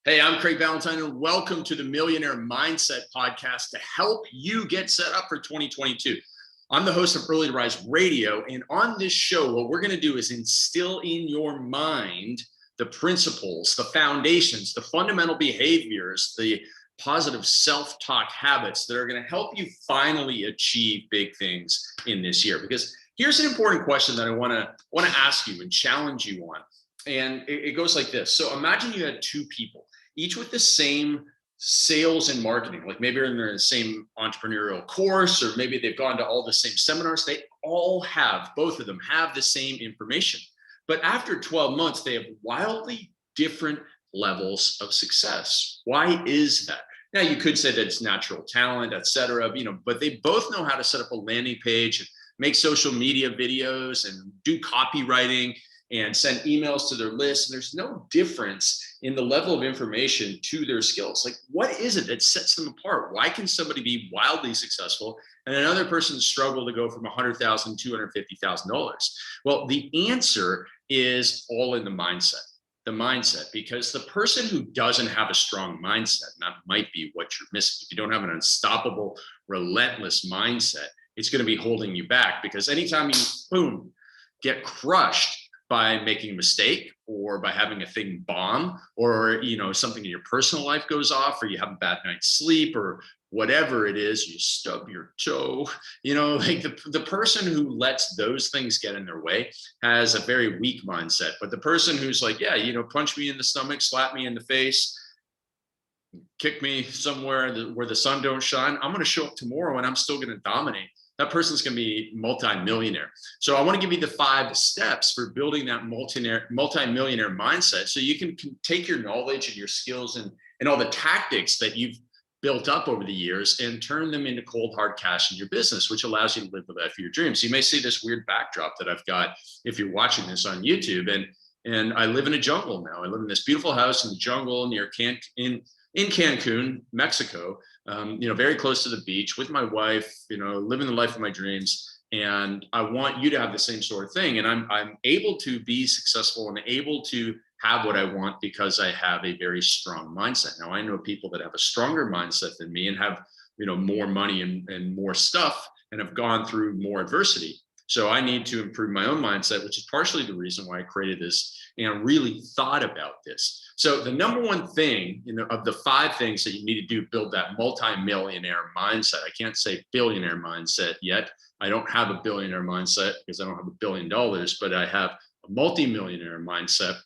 Hey, I'm Craig Valentine, and welcome to the Millionaire Mindset Podcast to help you get set up for 2022. I'm the host of Early to Rise Radio, and on this show, what we're going to do is instill in your mind the principles, the foundations, the fundamental behaviors, the positive self-talk habits that are going to help you finally achieve big things in this year. Because here's an important question that I want to ask you and challenge you on. And it goes like this. So imagine you had two people, each with the same sales and marketing, like maybe they're in the same entrepreneurial course, or maybe they've gone to all the same seminars. They all have, both of them have the same information. But after 12 months, they have wildly different levels of success. Why is that? Now, you could say that it's natural talent, et cetera, but they both know how to set up a landing page and make social media videos and do copywriting and send emails to their list. And there's no difference in the level of information to their skills. Like, what is it that sets them apart? Why can somebody be wildly successful and another person struggle to go from $100,000 to $250,000? Well, the answer is all in the mindset, because the person who doesn't have a strong mindset, and that might be what you're missing. If you don't have an unstoppable, relentless mindset, it's going to be holding you back, because anytime you, boom, get crushed by making a mistake or by having a thing bomb, or something in your personal life goes off, or you have a bad night's sleep, or whatever it is, you stub your toe, like the person who lets those things get in their way has a very weak mindset. But the person who's like, yeah, punch me in the stomach, slap me in the face, kick me somewhere where the sun don't shine, I'm going to show up tomorrow and I'm still going to dominate. That person's going to be multi-millionaire. So I want to give you the 5 steps for building that multi-millionaire mindset, so you can take your knowledge and your skills and all the tactics that you've built up over the years and turn them into cold hard cash in your business, which allows you to live the life of your dreams. You may see this weird backdrop that I've got if you're watching this on YouTube. And I live in a jungle now. I live in this beautiful house in the jungle near in Cancun, Mexico, very close to the beach with my wife, living the life of my dreams. And I want you to have the same sort of thing. And I'm able to be successful and able to have what I want because I have a very strong mindset. Now, I know people that have a stronger mindset than me and have, more money and more stuff and have gone through more adversity. So I need to improve my own mindset, which is partially the reason why I created this and really thought about this. So the number one thing, of the 5 things that you need to do to build that multi-millionaire mindset, I can't say billionaire mindset yet. I don't have a billionaire mindset because I don't have $1 billion, but I have a multi-millionaire mindset.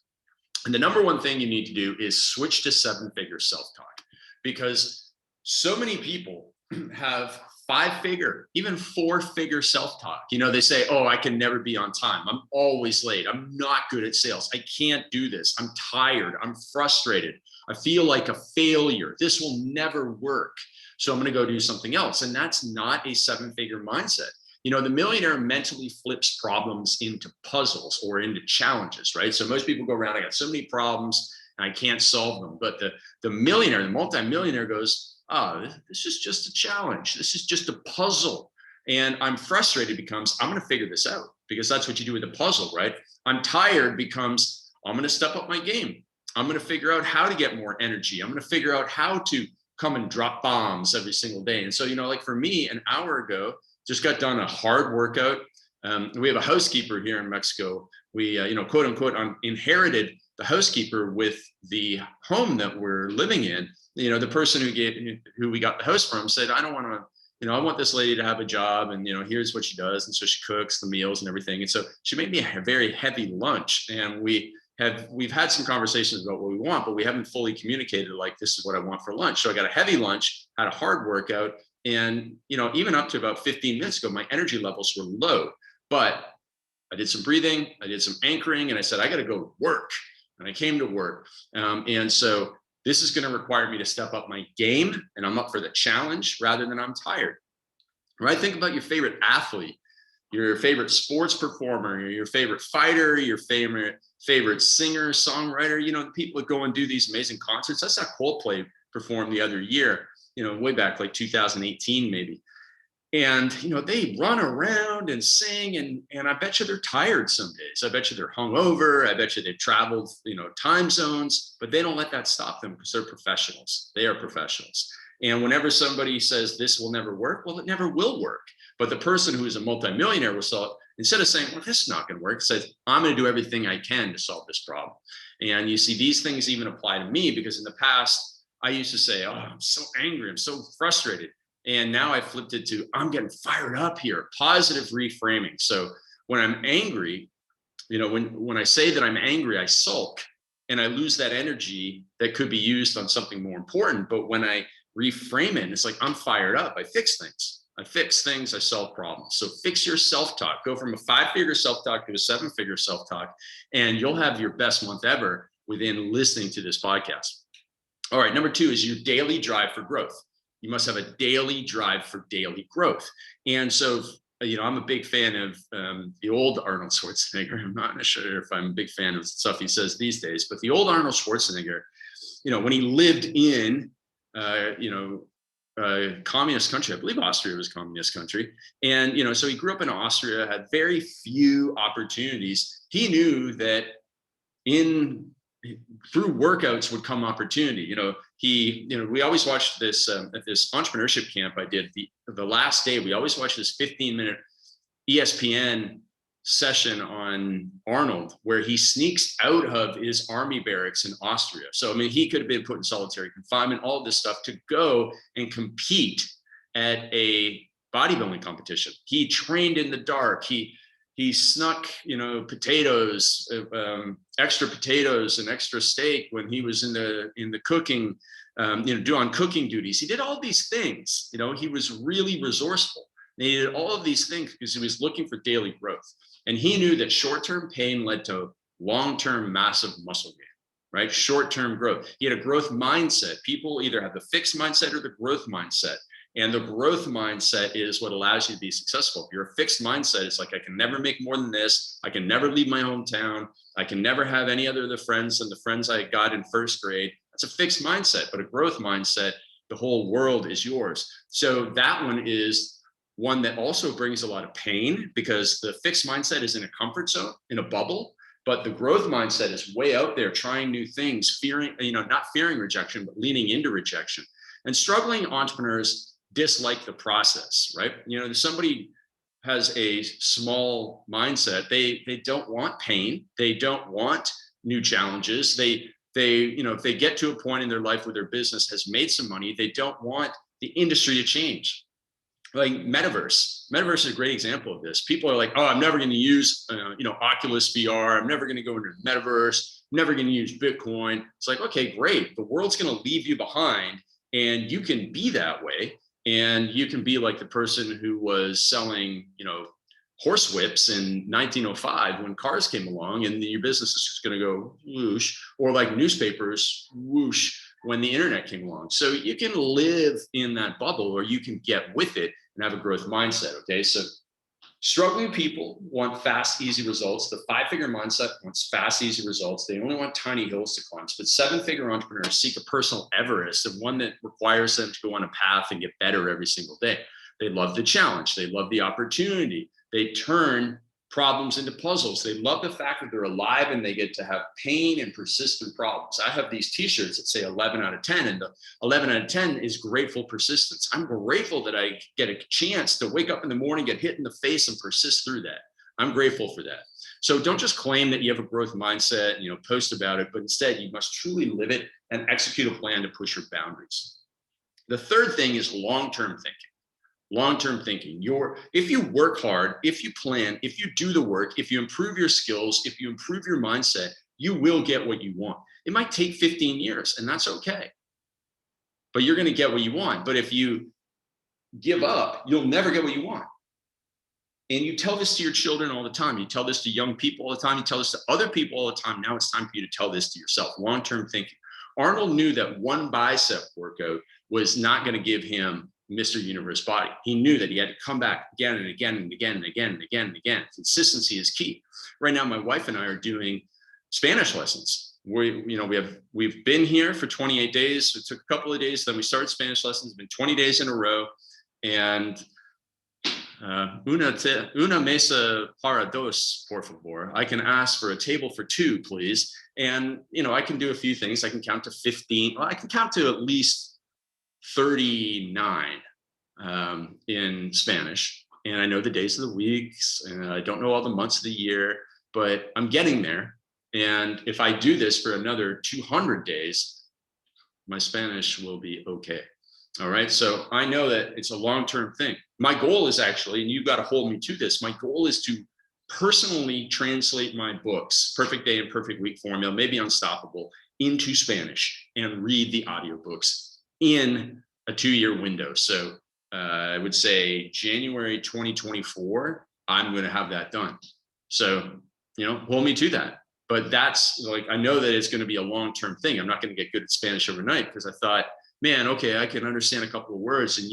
And the number one thing you need to do is switch to 7-figure self-talk, because so many people have 5-figure, even 4-figure self-talk. They say, oh, I can never be on time. I'm always late. I'm not good at sales. I can't do this. I'm tired. I'm frustrated. I feel like a failure. This will never work. So I'm going to go do something else. And that's not a 7-figure mindset. The millionaire mentally flips problems into puzzles or into challenges, right? So most people go around, I got so many problems and I can't solve them. But the millionaire, the multi-millionaire goes, oh, this is just a challenge. This is just a puzzle. And I'm frustrated becomes, I'm going to figure this out, because that's what you do with a puzzle, right? I'm tired becomes, I'm going to step up my game. I'm going to figure out how to get more energy. I'm going to figure out how to come and drop bombs every single day. And so, like for me, an hour ago, just got done a hard workout. We have a housekeeper here in Mexico. We, quote unquote, inherited the housekeeper with the home that we're living in. The person who we got the house from said, I don't want to, I want this lady to have a job, and, here's what she does. And so she cooks the meals and everything. And so she made me a very heavy lunch, and we've had some conversations about what we want, but we haven't fully communicated, like, this is what I want for lunch. So I got a heavy lunch, had a hard workout, and, even up to about 15 minutes ago, my energy levels were low, but I did some breathing, I did some anchoring, and I said, I got to go to work. And I came to work. And so this is going to require me to step up my game, and I'm up for the challenge rather than I'm tired. Right? Think about your favorite athlete, your favorite sports performer, your favorite fighter, your favorite singer, songwriter, the people that go and do these amazing concerts. That's how Coldplay performed the other year, way back like 2018, maybe. And, they run around and sing, and I bet you they're tired some days. I bet you they're hungover. I bet you they've traveled, time zones, but they don't let that stop them because they're professionals. They are professionals. And whenever somebody says this will never work, well, it never will work. But the person who is a multimillionaire will solve, instead of saying, well, this is not going to work, says, I'm going to do everything I can to solve this problem. And you see, these things even apply to me, because in the past, I used to say, oh, I'm so angry, I'm so frustrated. And now I flipped it to, I'm getting fired up here, positive reframing. So when I'm angry, when I say that I'm angry, I sulk and I lose that energy that could be used on something more important. But when I reframe it, it's like, I'm fired up. I fix things. I solve problems. So fix your self-talk. Go from a 5-figure self-talk to a 7-figure self-talk, and you'll have your best month ever within listening to this podcast. All right, number 2 is your daily drive for growth. You must have a daily drive for daily growth. And so, I'm a big fan of the old Arnold Schwarzenegger. I'm not sure if I'm a big fan of stuff he says these days, but the old Arnold Schwarzenegger, when he lived in, communist country, I believe Austria was a communist country. And, so he grew up in Austria, had very few opportunities. He knew that through workouts would come opportunity. We always watched this at this entrepreneurship camp I did the last day. We always watched this 15-minute ESPN session on Arnold, where he sneaks out of his army barracks in Austria. So, he could have been put in solitary confinement, all of this stuff, to go and compete at a bodybuilding competition. He trained in the dark. He snuck, potatoes, extra potatoes and extra steak when he was in the cooking, doing cooking duties. He did all these things. He was really resourceful. And he did all of these things because he was looking for daily growth. And he knew that short-term pain led to long-term massive muscle gain, right? Short-term growth. He had a growth mindset. People either have the fixed mindset or the growth mindset. And the growth mindset is what allows you to be successful. If you're a fixed mindset, it's like, I can never make more than this. I can never leave my hometown. I can never have any other of the friends than the friends I got in first grade. That's a fixed mindset. But a growth mindset, the whole world is yours. So that one is one that also brings a lot of pain, because the fixed mindset is in a comfort zone, in a bubble. But the growth mindset is way out there, trying new things, fearing, not fearing rejection, but leaning into rejection. And struggling entrepreneurs dislike the process, right? Somebody has a small mindset. They don't want pain. They don't want new challenges. They if they get to a point in their life where their business has made some money, they don't want the industry to change. Like Metaverse is a great example of this. People are like, oh, I'm never going to use, Oculus VR. I'm never going to go into Metaverse. I'm never going to use Bitcoin. It's like, okay, great. The world's going to leave you behind, and you can be that way. And you can be like the person who was selling, horse whips in 1905 when cars came along, and your business is just going to go whoosh, or like newspapers, whoosh, when the internet came along. So you can live in that bubble, or you can get with it and have a growth mindset. Okay. So struggling people want fast, easy results. The 5-figure mindset wants fast, easy results. They only want tiny hills to climb. But 7-figure entrepreneurs seek a personal Everest, and one that requires them to go on a path and get better every single day. They love the challenge. They love the opportunity. They turn problems into puzzles. They love the fact that they're alive and they get to have pain and persistent problems. I have these t-shirts that say 11 out of 10, and the 11 out of 10 is grateful persistence. I'm grateful that I get a chance to wake up in the morning, get hit in the face, and persist through that. I'm grateful for that. So don't just claim that you have a growth mindset, post about it, but instead you must truly live it and execute a plan to push your boundaries. The third thing is long-term thinking. Long-term thinking. If you work hard, if you plan, if you do the work, if you improve your skills, if you improve your mindset, you will get what you want. It might take 15 years, and that's okay. But you're going to get what you want. But if you give up, you'll never get what you want. And you tell this to your children all the time. You tell this to young people all the time. You tell this to other people all the time. Now it's time for you to tell this to yourself. Long-term thinking. Arnold knew that one bicep workout was not going to give him Mr. Universe body. He knew that he had to come back again and again and again and again and again and again. Consistency is key. Right now, my wife and I are doing Spanish lessons. We've been here for 28 days. It took a couple of days. Then we started Spanish lessons. It's been 20 days in a row. And Una mesa para dos, por favor. I can ask for a table for two, please. And, I can do a few things. I can count to 15. Well, I can count to at least 39 in Spanish. And I know the days of the weeks, and I don't know all the months of the year, but I'm getting there. And if I do this for another 200 days, my Spanish will be okay. All right. So I know that it's a long-term thing. My goal is actually, and you've got to hold me to this, my goal is to personally translate my books, Perfect Day and Perfect Week Formula, maybe Unstoppable, into Spanish and read the audiobooks in a 2-year window. So I would say January 2024, I'm going to have that done. So, hold me to that. But that's like, I know that it's going to be a long-term thing. I'm not going to get good at Spanish overnight, because I thought, man, okay, I can understand a couple of words, and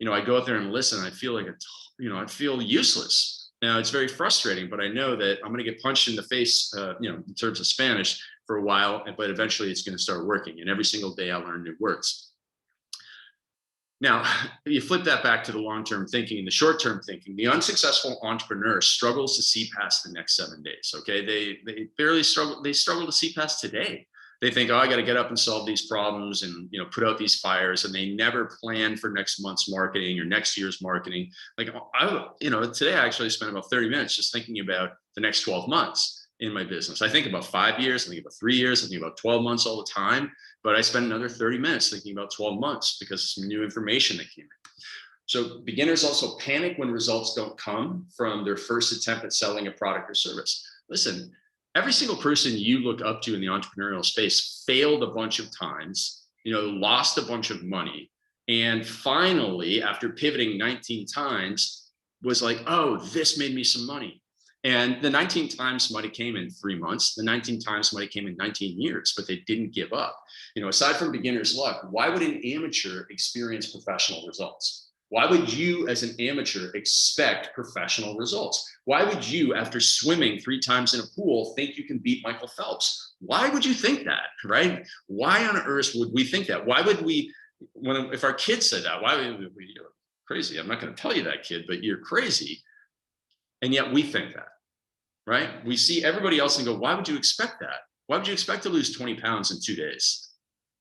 I go out there and listen. I feel like I feel useless. Now it's very frustrating, but I know that I'm going to get punched in the face, in terms of Spanish for a while, but eventually it's going to start working. And every single day I learn new words. Now, you flip that back to the long-term thinking and the short-term thinking. The unsuccessful entrepreneur struggles to see past the next 7 days. Okay, they barely struggle. They struggle to see past today. They think, oh, I got to get up and solve these problems and put out these fires, and they never plan for next month's marketing or next year's marketing. Like today I actually spent about 30 minutes just thinking about the next 12 months in my business. I think about 5 years, I think about 3 years, I think about 12 months all the time, but I spend another 30 minutes thinking about 12 months because of some new information that came in. So beginners also panic when results don't come from their first attempt at selling a product or service. Listen, every single person you look up to in the entrepreneurial space failed a bunch of times, lost a bunch of money, and finally, after pivoting 19 times, was like, oh, this made me some money. And the 19 times money came in 3 months. The 19 times money came in 19 years, but they didn't give up. Aside from beginner's luck, why would an amateur experience professional results? Why would you, as an amateur, expect professional results? Why would you, after swimming 3 times in a pool, think you can beat Michael Phelps? Why would you think that, right? Why on earth would we think that? Why would we, if our kids said that, why would we, you're crazy? I'm not going to tell you that, kid, but you're crazy. And yet we think that, right? We see everybody else and go, why would you expect that? Why would you expect to lose 20 pounds in 2 days?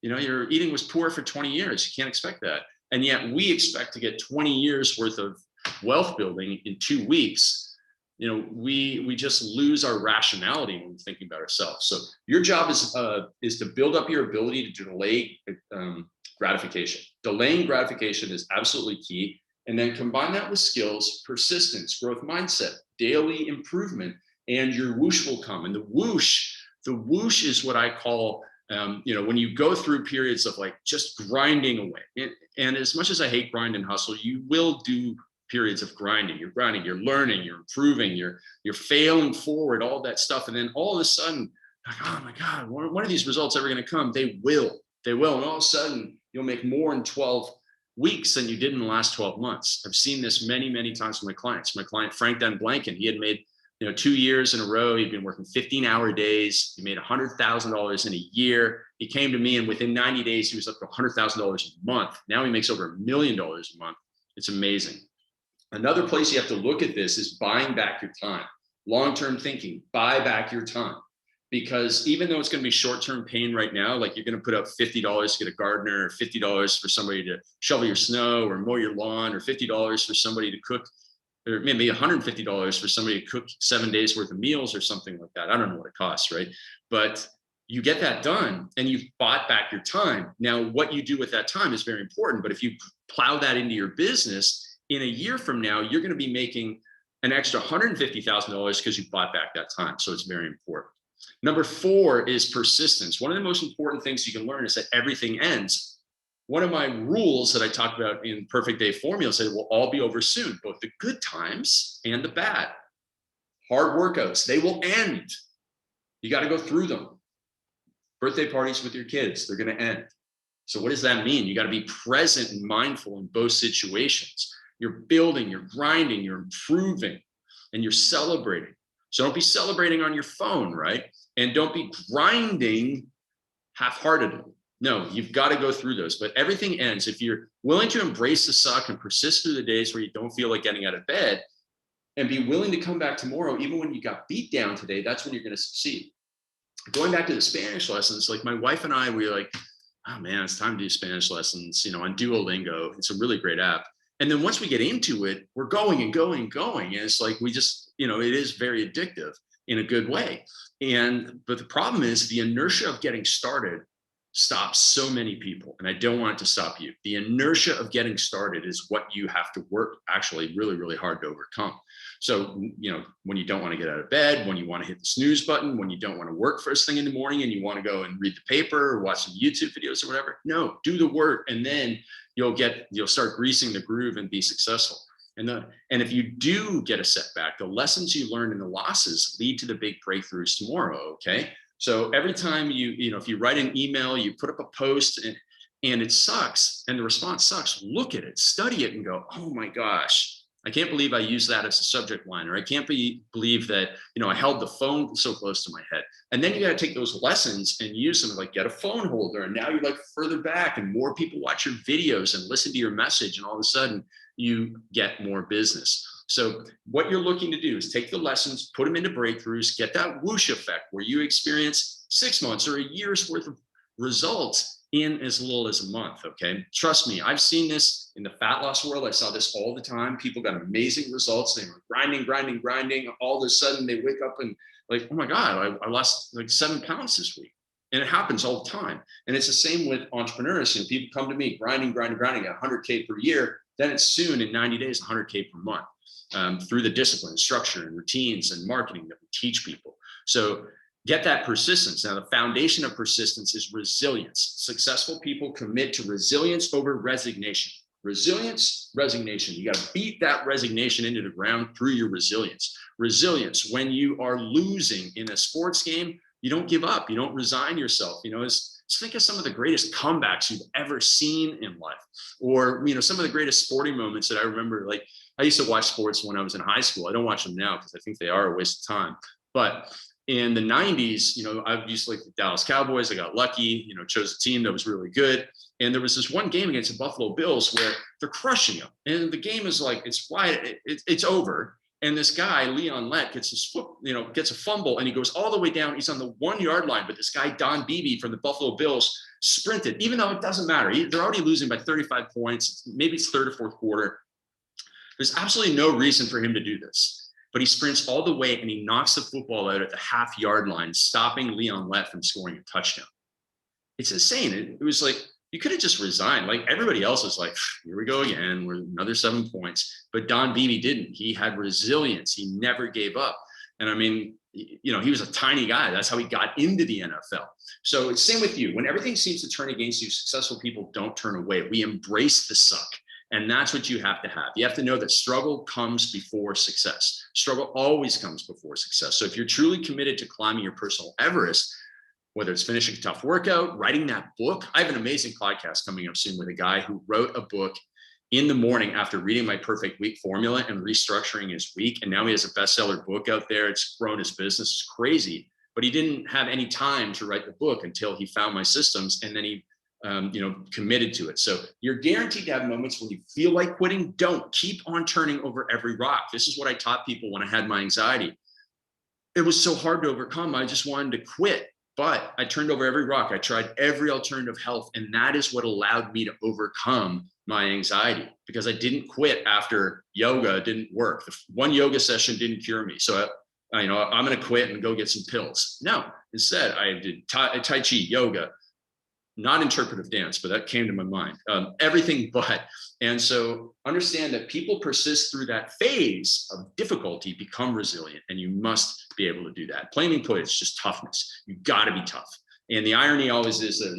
Your eating was poor for 20 years. You can't expect that. And yet we expect to get 20 years worth of wealth building in 2 weeks. We just lose our rationality when we're thinking about ourselves. So your job is to build up your ability to delay gratification. Delaying gratification is absolutely key. And then combine that with skills, persistence, growth mindset, daily improvement, and your whoosh will come. And the whoosh is what I call, when you go through periods of like just grinding away. And as much as I hate grind and hustle, you will do periods of grinding. You're grinding, you're learning, you're improving, you're failing forward, all that stuff. And then all of a sudden, like, oh my God, when are these results ever going to come? They will. And all of a sudden, you'll make more in 12 weeks than you did in the last 12 months. I've seen this many, many times with my clients. My client, Frank Den Blanken, he had made 2 years in a row. He'd been working 15-hour days. He made $100,000 in a year. He came to me, and within 90 days, he was up to $100,000 a month. Now he makes over $1 million a month. It's amazing. Another place you have to look at this is buying back your time. Long-term thinking, buy back your time. Because even though it's going to be short-term pain right now, like you're going to put up $50 to get a gardener, or $50 for somebody to shovel your snow or mow your lawn, or $50 for somebody to cook, or maybe $150 for somebody to cook 7 days worth of meals or something like that. I don't know what it costs, right? But you get that done and you've bought back your time. Now, what you do with that time is very important. But if you plow that into your business, in a year from now, you're going to be making an extra $150,000 because you bought back that time. So it's very important. Number 4 is persistence. One of the most important things you can learn is that everything ends. One of my rules that I talk about in Perfect Day Formula said it will all be over soon, both the good times and the bad. Hard workouts, they will end. You got to go through them. Birthday parties with your kids, they're going to end. So what does that mean? You got to be present and mindful in both situations. You're building, you're grinding, you're improving, and you're celebrating. So don't be celebrating on your phone, right? And don't be grinding half-heartedly. No, you've got to go through those, but everything ends. If you're willing to embrace the suck and persist through the days where you don't feel like getting out of bed and be willing to come back tomorrow, even when you got beat down today, that's when you're going to succeed. Going back to the Spanish lessons, like my wife and I, we were like, oh man, it's time to do Spanish lessons, on Duolingo. It's a really great app. And then once we get into it, we're going and going and going. And it's like, we just, it is very addictive in a good way. But the problem is the inertia of getting started stops so many people. And I don't want it to stop you. The inertia of getting started is what you have to work actually really, really hard to overcome. So, when you don't want to get out of bed, when you want to hit the snooze button, when you don't want to work first thing in the morning and you want to go and read the paper or watch some YouTube videos or whatever, no, do the work. And then you'll start greasing the groove and be successful. And if you do get a setback, the lessons you learn in the losses lead to the big breakthroughs tomorrow. Okay. So every time if you write an email, you put up a post and it sucks and the response sucks, look at it, study it and go, oh my gosh, I can't believe I used that as a subject line, or I can't believe that, I held the phone so close to my head. And then you got to take those lessons and use them, like get a phone holder. And now you're like further back and more people watch your videos and listen to your message. And all of a sudden you get more business. So what you're looking to do is take the lessons, put them into breakthroughs, get that whoosh effect where you experience 6 months or a year's worth of results in as little as a month. Okay. Trust me, I've seen this in the fat loss world. I saw this all the time. People got amazing results. They were grinding. All of a sudden they wake up and like, oh my God, I lost like 7 pounds this week. And it happens all the time. And it's the same with entrepreneurs. People come to me grinding at 100K per year. Then it's soon in 90 days, 100K per month. Through the discipline, structure, and routines and marketing that we teach people. So get that persistence. Now, the foundation of persistence is resilience. Successful people commit to resilience over resignation. Resilience, resignation. You got to beat that resignation into the ground through your resilience. Resilience, when you are losing in a sports game, you don't give up. You don't resign yourself. Just think of some of the greatest comebacks you've ever seen in life, or some of the greatest sporting moments that I remember. Like, I used to watch sports when I was in high school. I don't watch them now because I think they are a waste of time. But in the 90s, I used to like the Dallas Cowboys. I got lucky, chose a team that was really good. And there was this one game against the Buffalo Bills where they're crushing them. And the game is like, it's wide, it's over. And this guy, Leon Lett, gets his foot, gets a fumble and he goes all the way down. He's on the 1 yard line, but this guy, Don Beebe from the Buffalo Bills, sprinted, even though it doesn't matter. They're already losing by 35 points. Maybe it's third or fourth quarter. There's absolutely no reason for him to do this, but he sprints all the way and he knocks the football out at the half yard line, stopping Leon Lett from scoring a touchdown. It's insane. It was like, you could have just resigned. Like everybody else is like, here we go again. We're another 7 points. But Don Beebe didn't. He had resilience. He never gave up. And I mean, he was a tiny guy. That's how he got into the NFL. So it's same with you. When everything seems to turn against you, successful people don't turn away. We embrace the suck. And that's what you have to have. You have to know that struggle comes before success. Struggle always comes before success. So if you're truly committed to climbing your personal Everest, whether it's finishing a tough workout, writing that book. I have an amazing podcast coming up soon with a guy who wrote a book in the morning after reading my perfect week formula and restructuring his week. And now he has a bestseller book out there. It's grown his business. It's crazy, but he didn't have any time to write the book until he found my systems. And then he committed to it. So you're guaranteed to have moments when you feel like quitting. Don't keep on turning over every rock. This is what I taught people when I had my anxiety. It was so hard to overcome. I just wanted to quit. But I turned over every rock. I tried every alternative health. And that is what allowed me to overcome my anxiety, because I didn't quit after yoga didn't work. The one yoga session didn't cure me. So I'm going to quit and go get some pills. No, instead I did Tai Chi, yoga, not interpretive dance, but that came to my mind. Everything but. And so understand that people persist through that phase of difficulty, become resilient, and you must be able to do that. Plain put, it's just toughness. You got to be tough. And the irony always is that,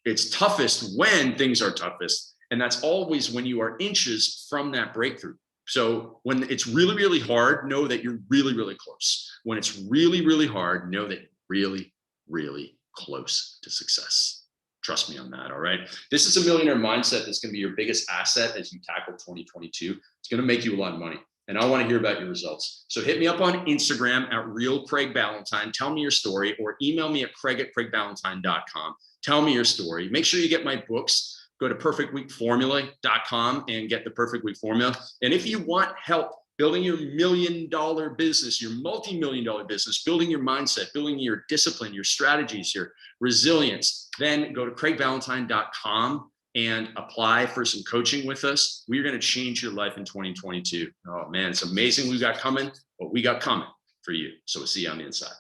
it's toughest when things are toughest. And that's always when you are inches from that breakthrough. So when it's really, really hard, know that you're really, really close. When it's really, really hard, know that you're really, really close to success. Trust me on that. All right. This is a millionaire mindset that's going to be your biggest asset as you tackle 2022. It's going to make you a lot of money. and I want to hear about your results. So hit me up on Instagram at @realcraigballantyne. Tell me your story, or email me at craig@craigballantyne.com. Tell me your story. Make sure you get my books. Go to perfectweekformula.com and get the Perfect Week Formula. And if you want help building your $1 million business, your multi-million dollar business, building your mindset, building your discipline, your strategies, your resilience, then go to craigballantyne.com and apply for some coaching with us. We're going to change your life in 2022. Oh man, it's amazing what we got coming for you. So we'll see you on the inside.